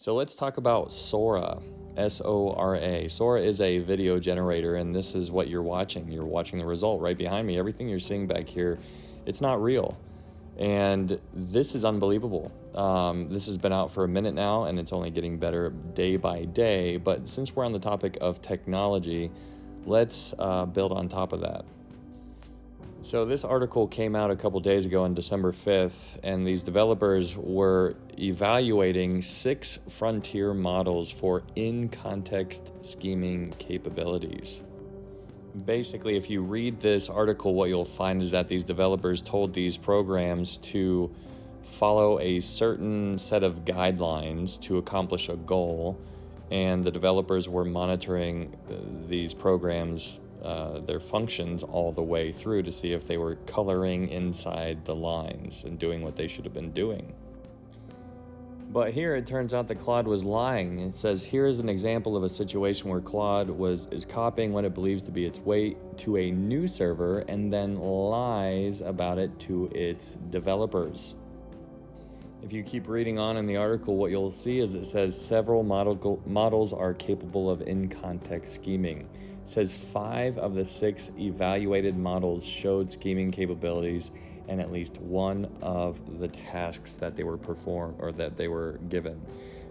So let's talk about Sora, Sora. Sora is a video generator, and this is what you're watching. You're watching the result right behind me. Everything you're seeing back here, it's not real. And this is unbelievable. This has been out for a minute now, and it's only getting better day by day. But since we're on the topic of technology, let's build on top of that. So this article came out a couple days ago on December 5th, and these developers were evaluating 6 frontier models for in-context scheming capabilities. Basically, if you read this article, what you'll find is that these developers told these programs to follow a certain set of guidelines to accomplish a goal, and the developers were monitoring these programs, their functions all the way through to see if they were coloring inside the lines and doing what they should have been doing. But here it turns out that Claude was lying. It says, here is an example of a situation where Claude is copying what it believes to be its way to a new server and then lies about it to its developers. If you keep reading on in the article, what you'll see is it says several models are capable of in-context scheming. It says 5 of the 6 evaluated models showed scheming capabilities and at least one of the tasks that they were performed or that they were given.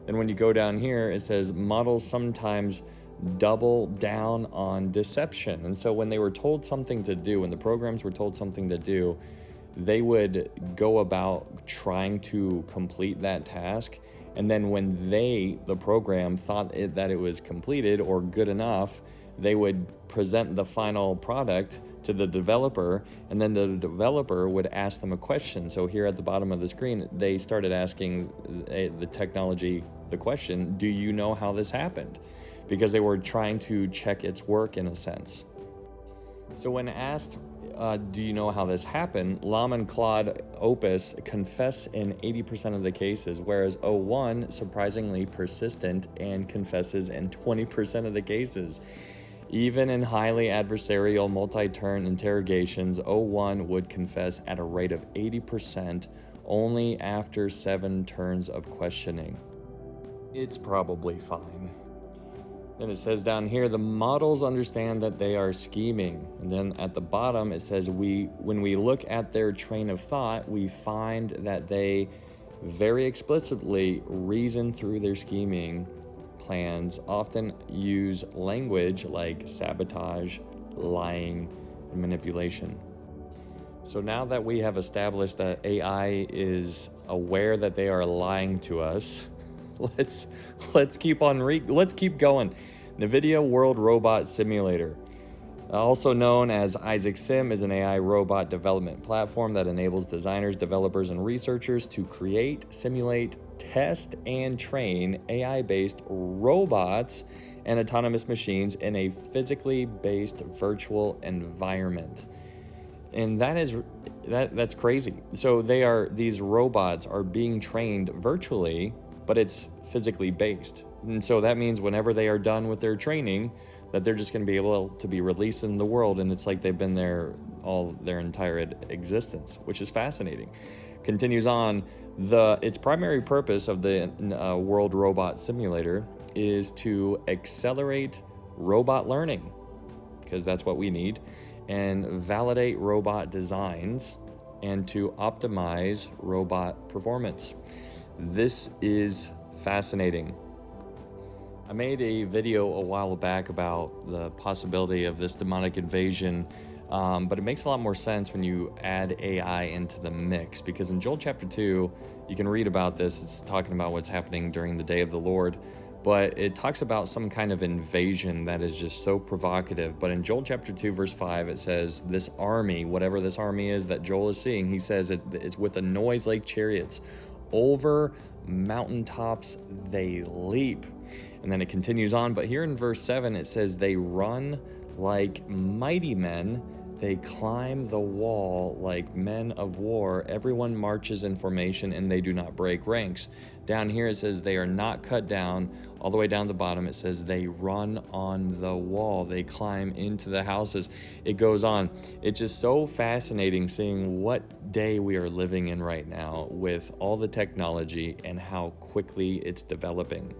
Then when you go down here, it says models sometimes double down on deception. And so when they were told something to do, when the programs were told something to do, they would go about trying to complete that task. And then when the program, thought that it was completed or good enough, they would present the final product to the developer, and then the developer would ask them a question. So here at the bottom of the screen, they started asking the technology the question, do you know how this happened? Because they were trying to check its work in a sense. So when asked, do you know how this happened, Llama and Claude Opus confess in 80% of the cases, whereas O1 surprisingly persistent and confesses in 20% of the cases. Even in highly adversarial multi-turn interrogations, O1 would confess at a rate of 80% only after 7 turns of questioning. It's probably fine. Then it says down here, the models understand that they are scheming. And then at the bottom, it says, when we look at their train of thought, we find that they very explicitly reason through their scheming plans, often use language like sabotage, lying, and manipulation. So now that we have established that AI is aware that they are lying to us, let's keep going. NVIDIA World Robot Simulator, also known as Isaac Sim, is an AI robot development platform that enables designers, developers, and researchers to create, simulate, test, and train AI-based robots and autonomous machines in a physically based virtual environment. And that's crazy. So these robots are being trained virtually, but it's physically based. And so that means whenever they are done with their training, that they're just going to be able to be released in the world, and it's like they've been there all their entire existence, which is fascinating. Continues on, its primary purpose of the World Robot Simulator is to accelerate robot learning, because that's what we need, and validate robot designs, and to optimize robot performance. This is fascinating. I made a video a while back about the possibility of this demonic invasion, but it makes a lot more sense when you add AI into the mix, because in Joel chapter 2, you can read about this. It's talking about what's happening during the day of the Lord, but it talks about some kind of invasion that is just so provocative. But in Joel chapter 2, verse 5, it says, this army, whatever this army is that Joel is seeing, he says it's with a noise like chariots. Over mountaintops they leap. And then it continues on, but here in verse 7 it says they run like mighty men, They climb the wall like men of war. Everyone marches in formation and they do not break ranks. Down here it says they are not cut down. All the way down the bottom it says they run on the wall. They climb into the houses. It goes on. It's just so fascinating seeing what day we are living in right now with all the technology and how quickly it's developing.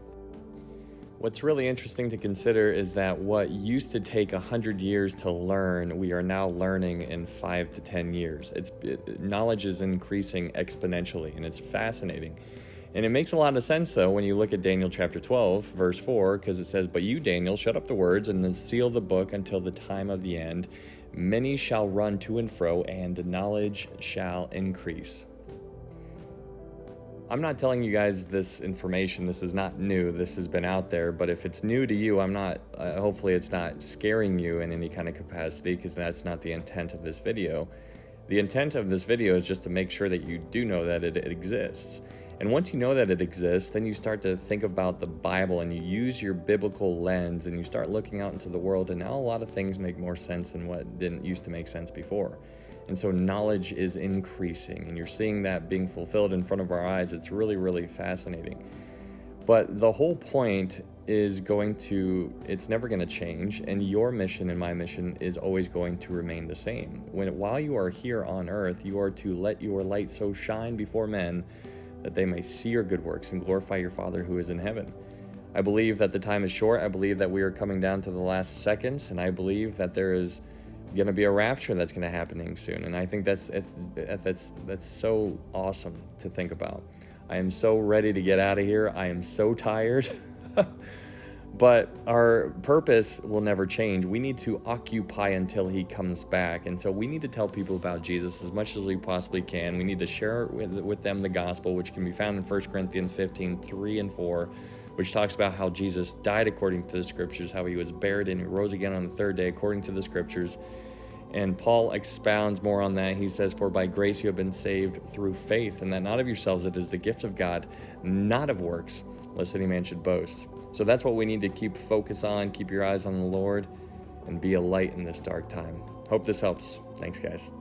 What's really interesting to consider is that what used to take 100 years to learn, we are now learning in 5 to 10 years. Knowledge is increasing exponentially, and it's fascinating. And it makes a lot of sense, though, when you look at Daniel chapter 12, verse 4, because it says, "But you, Daniel, shut up the words and then seal the book until the time of the end. Many shall run to and fro, and knowledge shall increase." I'm not telling you guys this information. This is not new. This has been out there. But if it's new to you, hopefully it's not scaring you in any kind of capacity, because that's not the intent of this video. The intent of this video is just to make sure that you do know that it exists. And once you know that it exists, then you start to think about the Bible and you use your biblical lens and you start looking out into the world. And now a lot of things make more sense than what didn't used to make sense before. And so knowledge is increasing, and you're seeing that being fulfilled in front of our eyes. It's really, really fascinating. But the whole point is it's never going to change, and your mission and my mission is always going to remain the same. While you are here on earth, you are to let your light so shine before men that they may see your good works and glorify your Father who is in heaven. I believe that the time is short. I believe that we are coming down to the last seconds, and I believe that there is going to be a rapture that's going to happen soon. And I think that's so awesome to think about. I am so ready to get out of here. I am so tired. But our purpose will never change. We need to occupy until he comes back. And so we need to tell people about Jesus as much as we possibly can. We need to share with them the gospel, which can be found in 1 Corinthians 15, 3 and 4, which talks about how Jesus died according to the scriptures, how he was buried and he rose again on the third day according to the scriptures. And Paul expounds more on that. He says, "For by grace you have been saved through faith, and that not of yourselves, it is the gift of God, not of works, lest any man should boast." So that's what we need to keep focus on. Keep your eyes on the Lord and be a light in this dark time. Hope this helps. Thanks, guys.